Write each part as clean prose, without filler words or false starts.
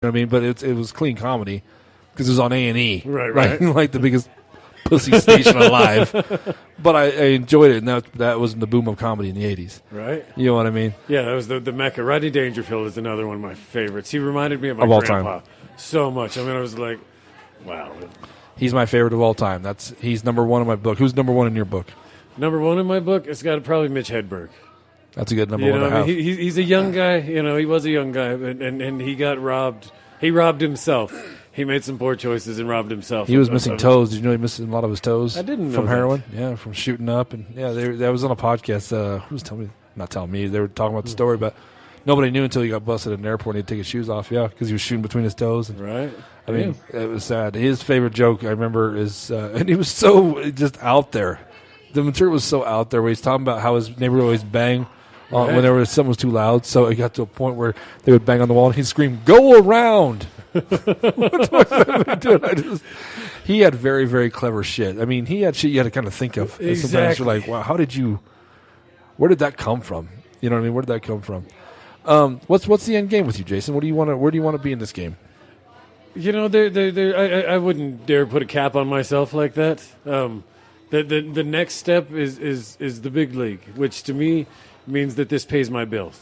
know what I mean? But it was clean comedy because it was on A&E. Right. Like the biggest pussy station alive. But I enjoyed it, and that was the boom of comedy in the 80s. Right. You know what I mean? Yeah, that was the Mecca. Rodney Dangerfield is another one of my favorites. He reminded me of my Of all grandpa time. so much. I mean, I was like, wow. He's my favorite of all time. He's number one in my book. Who's number one in your book? Number one in my book, it's got probably Mitch Hedberg. That's a good number one to have. He's a young guy. He was a young guy, and he got robbed. He robbed himself. He made some poor choices and robbed himself. He was missing toes. Did you know he missed a lot of his toes? I didn't know from that. heroin. Yeah, from shooting up, and that was on a podcast. Who was telling me? Not telling me. They were talking about the story, but nobody knew until he got busted at an airport. and He'd take his shoes off. Yeah, because he was shooting between his toes. And, Right. I mean, it was sad. His favorite joke I remember is, and he was so just out there. The material was so out there. Where he's talking about how his neighbor would always bang. Whenever something was too loud, so it got to a point where they would bang on the wall, and he'd scream, "Go around!" He had very, very clever shit. I mean, he had shit you had to kind of think of. And sometimes you're like, "Wow, where did that come from?" You know what I mean? Where did that come from? What's the end game with you, Jason? Where do you want to be in this game? You know, I wouldn't dare put a cap on myself like that. The next step is the big league, which to me means that this pays my bills.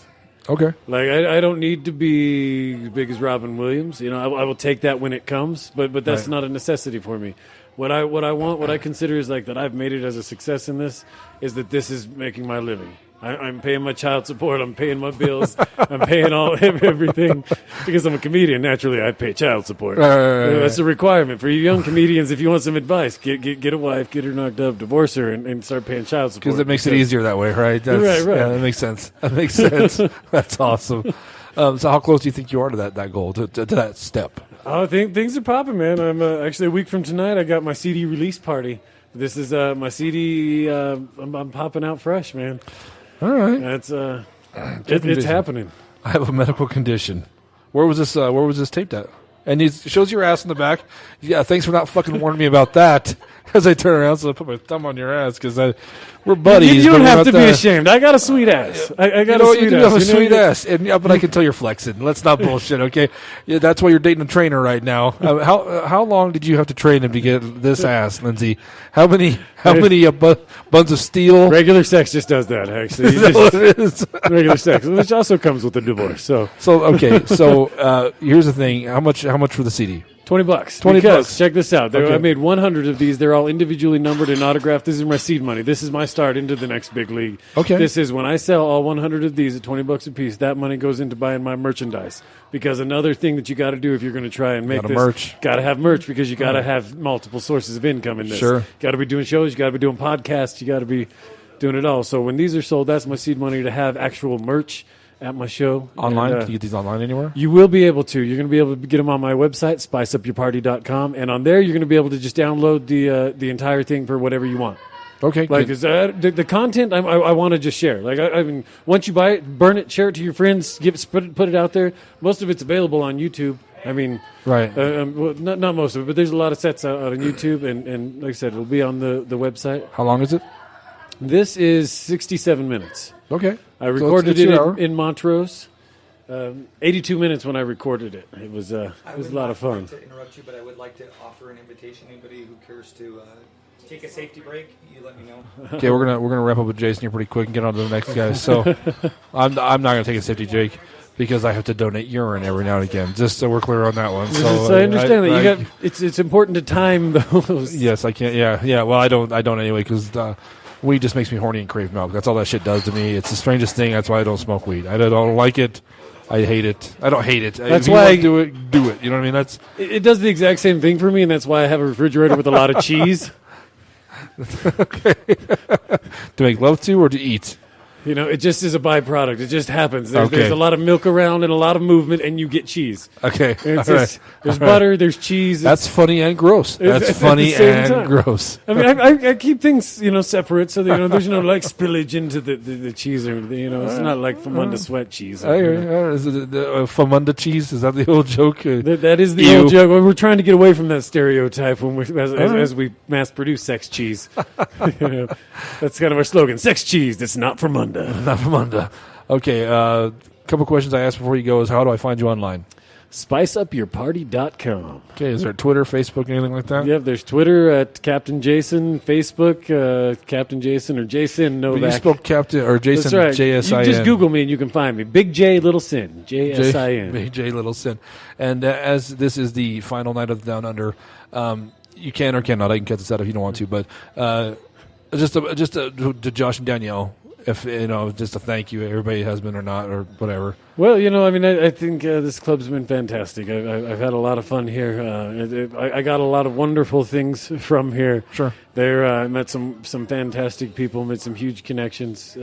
Okay. Like I don't need to be as big as Robin Williams. You know, I will take that when it comes, but that's Right. not a necessity for me. What I want, what I consider is like that I've made it as a success in this is that this is making my living. I'm paying my child support. I'm paying my bills. I'm paying everything because I'm a comedian. Naturally, I pay child support. Right. That's a requirement for you young comedians. If you want some advice, get a wife, get her knocked up, divorce her, and start paying child support. Because it makes it easier that way, right? Right. Yeah, that makes sense. That's awesome. So how close do you think you are to that goal, to that step? I think things are popping, man. I'm actually a week from tonight. I got my CD release party. This is my CD. I'm popping out fresh, man. All right. That's it's happening. I have a medical condition. Where was this taped at? And it shows your ass in the back. Yeah, thanks for not fucking warning me about that. As I turn around, so I put my thumb on your ass because we're buddies. You don't but have we're to not be that- ashamed. I got a sweet ass. I got a sweet you do ass. have a You know, sweet ass, but I can tell you're flexing. Let's not bullshit, okay? Yeah, that's why you're dating a trainer right now. How long did you have to train him to get this ass, Lindsay? How many buns of steel? Regular sex just does that. Actually, Is that what it is? regular sex, which also comes with a divorce. So Okay, so here's the thing: how much for the CD? $20. $20. Check this out. Okay. I made 100 of these. They're all individually numbered and autographed. This is my seed money. This is my start into the next big league. Okay. This is when I sell all 100 of these at $20 a piece. That money goes into buying my merchandise. Because another thing that you got to do if you're going to try and make Gotta this, merch. got to have merch because you got to have multiple sources of income in this. Sure. Got to be doing shows. You got to be doing podcasts. You got to be doing it all. So when these are sold, that's my seed money to have actual merch at my show. Online? And, Can you get these online anywhere? you will be able to. You're going to be able to get them on my website, spiceupyourparty.com, and on there you're going to be able to just download the entire thing for whatever you want. Okay, Like good. is the content I want to just share. Like I mean, once you buy it, burn it, share it to your friends, put it out there. Most of it's available on YouTube. I mean, Right. well, not most of it, but there's a lot of sets out on YouTube, and like I said, it'll be on the website. How long is it? This is 67 minutes. Okay. I recorded it hour. in Montrose. 82 minutes when I recorded it. It was a lot of fun. To interrupt you, but I would like to offer an invitation. Anybody who cares to take a safety break, you let me know. Okay, we're gonna wrap up with Jason here pretty quick and get on to the next guy. So I'm not gonna take a safety, Jake, because I have to donate urine every now and again. Just so we're clear on that one. So I understand that you got. It's important to time those. Yes, I can't. Yeah. Well, I don't anyway because weed just makes me horny and crave milk. That's all that shit does to me. It's the strangest thing. That's why I don't smoke weed. I don't like it. I hate it. I don't hate it. That's if you why want to do it. You know what I mean? That's It does the exact same thing for me, and that's why I have a refrigerator with a lot of cheese. to make love to or to eat. You know, it just is a byproduct. It just happens. There's Okay. a lot of milk around and a lot of movement, and you get cheese. Okay. It's All just- right. There's All right. butter. There's cheese. That's funny and gross. That's at the funny same and time. gross. I mean, I keep things, separate so that, there's no like spillage into the cheese or anything. It's not like Famunda sweat cheese. I hear you. Is it Famunda cheese? Is that the old joke? That is the Ew. old joke. We're trying to get away from that stereotype when as we mass produce sex cheese. That's kind of our slogan: sex cheese that's not Famunda. Not Famunda. Okay. Couple questions I asked before you go is how do I find you online? spiceupyourparty.com. Okay, is there Twitter, Facebook, anything like that? Yep, there's Twitter at Captain Jason, Facebook, Captain Jason or Jason Novak. But you spelled Captain or Jason, That's right. J-S-I-N. You just Google me and you can find me. Big J, Little Sin, J-S-I-N. Big J, Little Sin. And as this is the final night of the Down Under, you can or cannot, I can cut this out if you don't want to, but just to Josh and Danielle, if just a thank you, everybody has been or not or whatever. Well, I think this club's been fantastic. I've had a lot of fun here. I got a lot of wonderful things from here. Sure. I met some fantastic people, made some huge connections.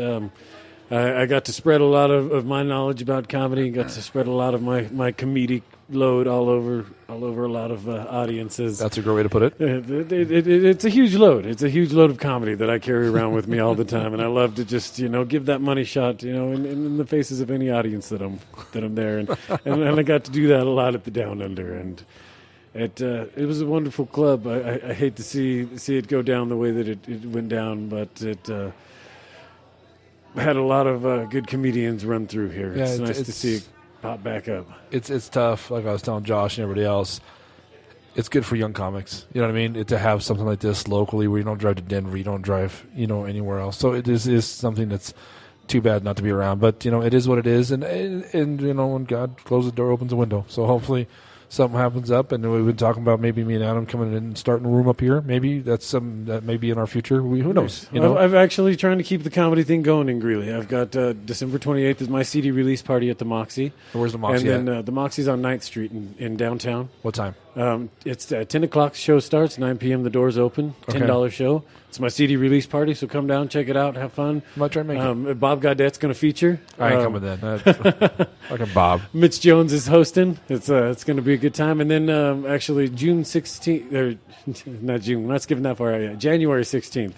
I got to spread a lot of my knowledge about comedy, got to spread a lot of my comedic load all over a lot of audiences. That's a great way to put it. It's a huge load. It's a huge load of comedy that I carry around with me all the time, and I love to just give that money shot in the faces of any audience that I'm there, and I got to do that a lot at the Downunder, and it was a wonderful club. I hate to see it go down the way that it went down, but it had a lot of good comedians run through here. It's nice to see it pop back up. It's tough. Like I was telling Josh and everybody else, it's good for young comics. You know what I mean? To have something like this locally where you don't drive to Denver, you don't drive, anywhere else. So it is something that's too bad not to be around. But, it is what it is. And when God closes the door, opens the window. So hopefully something happens up. And we've been talking about maybe me and Adam coming in and starting a room up here. Maybe that's something that may be in our future. Who knows? I've actually trying to keep the comedy thing going in Greeley. I've got December 28th is my CD release party at the Moxie. Where's the Moxie And then the Moxie's on 9th Street in downtown. What time? It's at 10 o'clock. Show starts. 9 p.m. The doors open. $10 show. It's my CD release party, so come down, check it out, have fun. Might try and make it. Bob Gaudette's going to feature. I ain't coming then. Like a Bob. Mitch Jones is hosting. It's going to be a good time. And then actually June 16th, or not June, we're not skipping that far out yet. January 16th.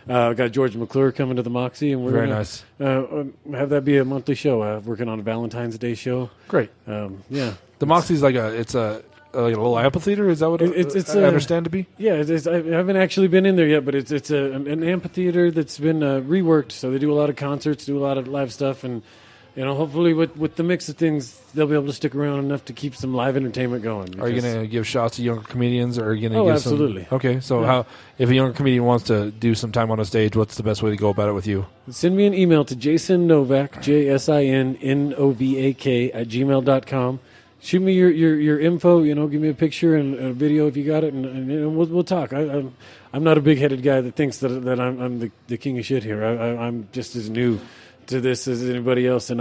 Got George McClure coming to the Moxie, and we're very gonna, nice. Have that be a monthly show. Working on a Valentine's Day show. Great. Yeah. The Moxie's like a little amphitheater. Is that what I understand to be? Yeah, I haven't actually been in there yet, but it's an amphitheater that's been reworked. So they do a lot of concerts, do a lot of live stuff, and hopefully with the mix of things, they'll be able to stick around enough to keep some live entertainment going. Are you going to give shots to younger comedians, or are you going to give absolutely. some? Okay, so if a younger comedian wants to do some time on a stage, what's the best way to go about it with you? Send me an email to Jason Novak, JSINNOVAK @gmail.com. Shoot me your info. Give me a picture and a video if you got it, and we'll talk. I'm not a big-headed guy that thinks that I'm the king of shit here. I'm just as new to this as anybody else, and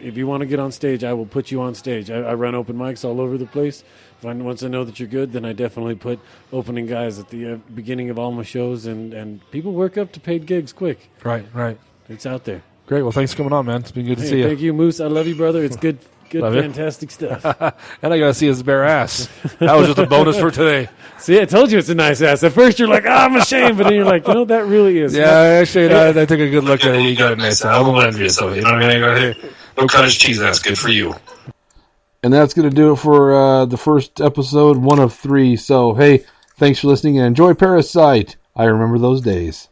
if you want to get on stage, I will put you on stage. I run open mics all over the place. Once I know that you're good, then I definitely put opening guys at the beginning of all my shows, and people work up to paid gigs quick. Right. It's out there. Great. Well, thanks for coming on, man. It's been good to see you. Thank you, Moose. I love you, brother. It's good. Good, love fantastic stuff. And I got to see his bare ass. That was just a bonus for today. See, I told you it's a nice ass. At first, you're like, I'm ashamed. But then you're like, that really is. Yeah, actually, I took a good look at it. You got a nice ass. I'm a little envious of it. You know what I mean? Right here. No cottage cheese ass. Good for you. And that's going to do it for the first episode, 1 of 3. So, hey, thanks for listening and enjoy Parasite. I remember those days.